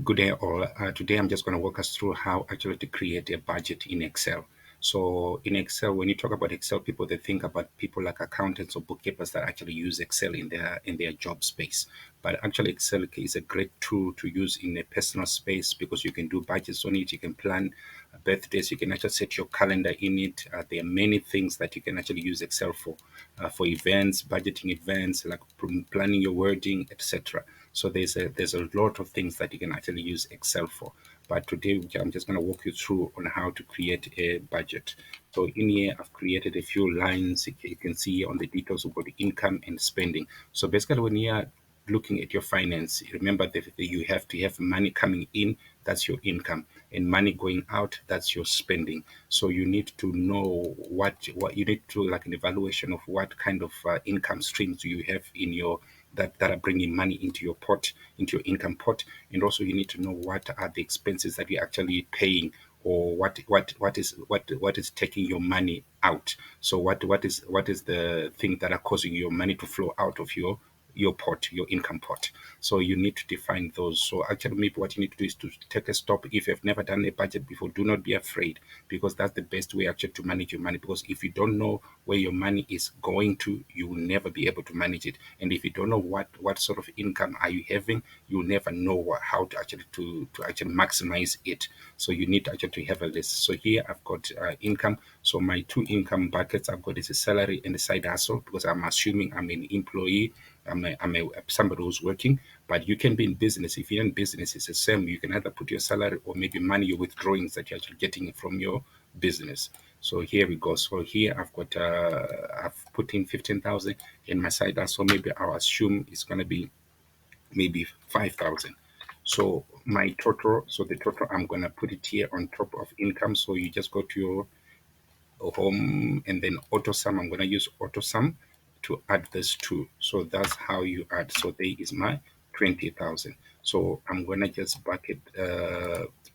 Good day, all. Today, I'm just going to walk us through how actually to create a budget in Excel. So, in Excel, when you talk about Excel, people they think about people like accountants or bookkeepers that actually use Excel in their job space. But actually, Excel is a great tool to use in a personal space because you can do budgets on it. You can plan birthdays. You can actually set your calendar in it. There are many things that you can actually use Excel for events, budgeting events, like planning your wording, etc. So there's a lot of things that you can actually use Excel for. But today I'm just going to walk you through on how to create a budget. So in here I've created a few lines. You can see on the details we've got the income and spending. So basically when you're looking at your finance, remember that you have to have money coming in, that's your income, and money going out, that's your spending. So you need to know what you need to like an evaluation of what kind of income streams do you have in your that are bringing money into your pot, into your income pot, and also you need to know what are the expenses that you're actually paying, or what is taking your money out. So what is the thing that are causing your money to flow out of your pot, your income pot. So you need to define those. So actually, maybe what you need to do is to take a stop. If you've never done a budget before, do not be afraid, because that's the best way actually to manage your money. Because if you don't know where your money is going to, you will never be able to manage it. And if you don't know what sort of income are you having, you'll never know how to actually to actually maximize it. So you need actually to have a list. So here I've got income. So my two income buckets I've got is a salary and a side hustle, because I'm assuming I'm an employee. I'm somebody who's working, but you can be in business. If you're in business, it's the same. You can either put your salary or maybe money you're withdrawing that you're actually getting from your business. So here we go. So here I've put in 15,000 in my side hustle. Maybe I'll assume it's gonna be maybe 5,000. So my total, so the total I'm gonna put it here on top of income. So you just go to your home and then auto sum. I'm going to use auto sum to add this two. So that's how you add. So there is my 20,000. So I'm going to just bucket,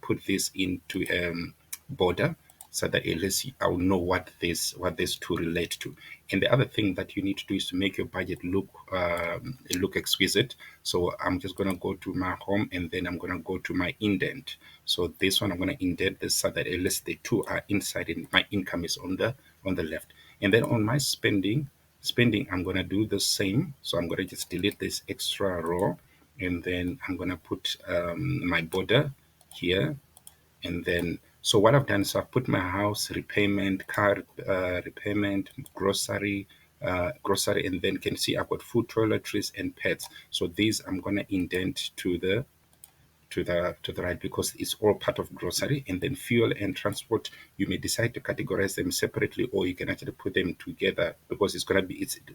put this into border, so that at least I'll know what this two relate to. And the other thing that you need to do is to make your budget look exquisite. So I'm just gonna go to my home and then I'm gonna go to my indent. So this one I'm gonna indent this so that at least the two are inside and my income is on the left. And then on my spending I'm gonna do the same. So I'm gonna just delete this extra row, and then I'm gonna put my border here. And then so what I've done is I've put my house repayment, car repayment, grocery, and then can see I've got food, toiletries, and pets. So these I'm gonna indent to the right, because it's all part of grocery. And then fuel and transport, you may decide to categorize them separately, or you can actually put them together, because it's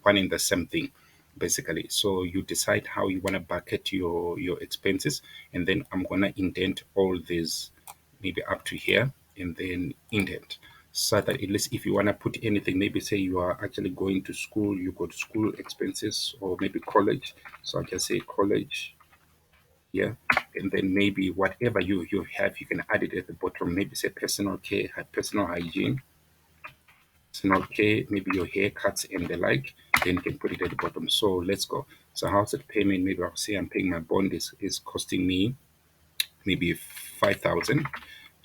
one and the same thing basically. So you decide how you want to bucket your expenses, and then I'm gonna indent all these maybe up to here, and then indent, so that at least if you want to put anything, maybe say you are actually going to school, you got school expenses, or maybe college. So I can say college, yeah, and then maybe whatever you have, you can add it at the bottom. Maybe say personal care, personal hygiene, personal care, maybe your haircuts and the like. Then you can put it at the bottom. So let's go. So how's it payment? Maybe I'll say I'm paying my bond is costing me maybe 5,000,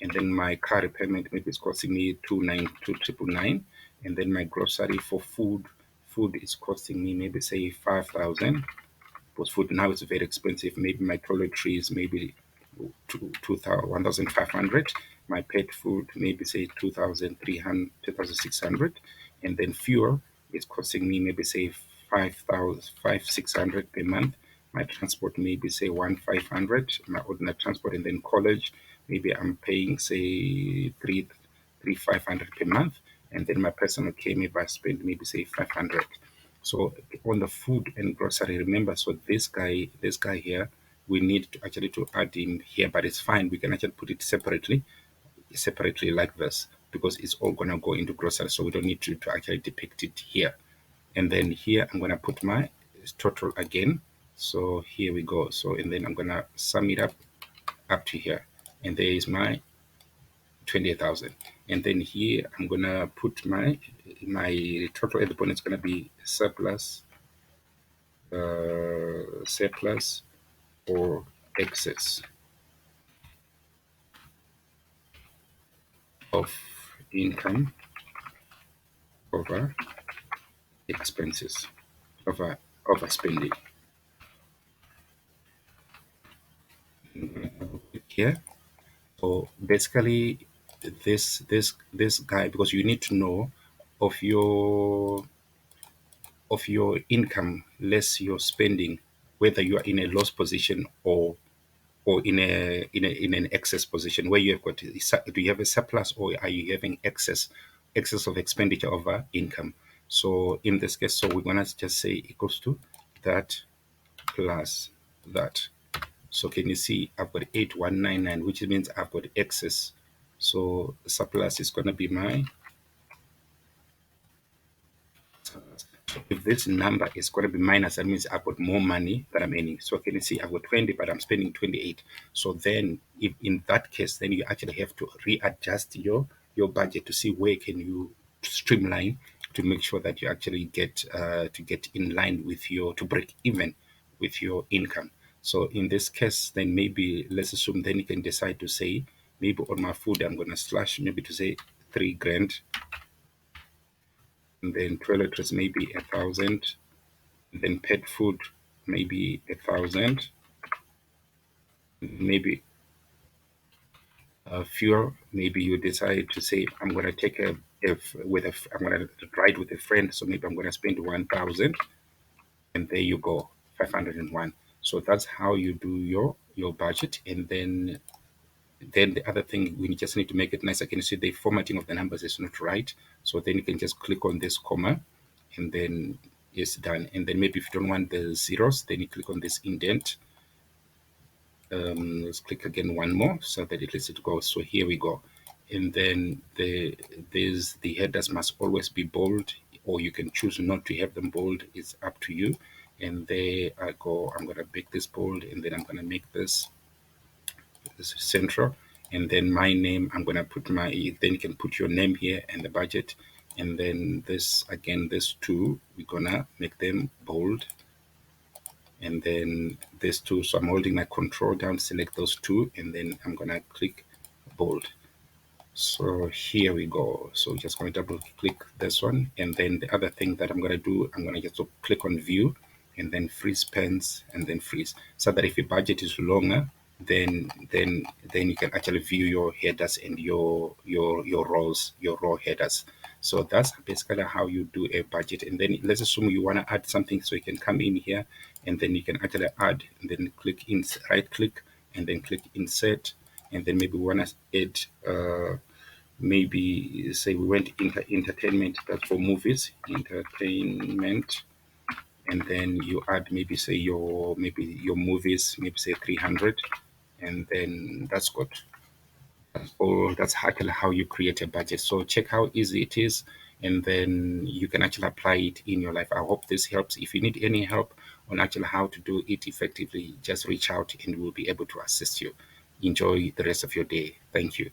and then my car repayment maybe is costing me 2,999, and then my grocery for food is costing me maybe say 5,000, because food now is very expensive. Maybe my toiletries, maybe 1,500. My pet food, maybe say 2,300, 2,600. And then fuel is costing me maybe say 5,000, 600 per month. My transport, maybe say 1,500, my ordinary transport. And then college, maybe I'm paying say 500 per month. And then my personal care, maybe I spend maybe say 500. So on the food and grocery, remember, so this guy here, we need to actually to add him here, but it's fine. We can actually put it separately like this, because it's all gonna go into grocery. So we don't need to actually depict it here. And then here I'm gonna put my total again. So here we go. So and then I'm gonna sum it up to here. And there is my 20,000. And then here I'm gonna put my total at the bottom. It's gonna be surplus or excess. of income over expenses, over spending. Here, so basically, this guy, because you need to know of your income less your spending, whether you are in a loss position or in an excess position where you have got, do you have a surplus or are you having excess of expenditure over income. So in this case, so we're gonna just say equals to that plus that. So can you see I've got 8199, which means I've got excess. So surplus is gonna be my, so if this number is going to be minus, that means I've got more money that I'm earning. So can you see I've got 20, but I'm spending 28. So then if in that case, then you actually have to readjust your budget to see where can you streamline to make sure that you actually get to get in line with your, to break even with your income. So in this case, then maybe let's assume then you can decide to say maybe on my food I'm going to slash maybe to say 3 grand, and then toiletries maybe 1,000, then pet food maybe 1,000, maybe fuel. Maybe you decide to say I'm going to take a if with a I'm going to ride with a friend, so maybe I'm going to spend 1,000, and there you go, 501. So that's how you do your budget. And then the other thing, we just need to make it nice. I can see the formatting of the numbers is not right, so then you can just click on this comma, and then it's done. And then maybe if you don't want the zeros, then you click on this indent. Let's click again one more so that it lets it go. So here we go. And then the headers must always be bold, or you can choose not to have them bold. It's up to you. And there I go. I'm gonna make this bold, and then I'm gonna make this central. And then my name, I'm gonna put my. Then you can put your name here and the budget. And then this again, this two, we're gonna make them bold, and then these two. So I'm holding my control down, select those two, and then I'm gonna click bold. So here we go. So just going to double click this one, and then the other thing that I'm going to do, I'm going to just click on view, and then freeze pens, and then freeze, so that if your budget is longer, then you can actually view your headers and your rows, your raw headers. So that's basically how you do a budget. And then let's assume you want to add something, so you can come in here, and then you can actually add, and then click in, right click, and then click insert, and then maybe we want to add maybe say we went entertainment, that's for movies, entertainment, and then you add maybe say your movies, maybe say 300, and then that's good. That's actually how you create a budget. So check how easy it is, and then you can actually apply it in your life. I hope this helps. If you need any help on actually how to do it effectively, just reach out and we'll be able to assist you. Enjoy the rest of your day. Thank you.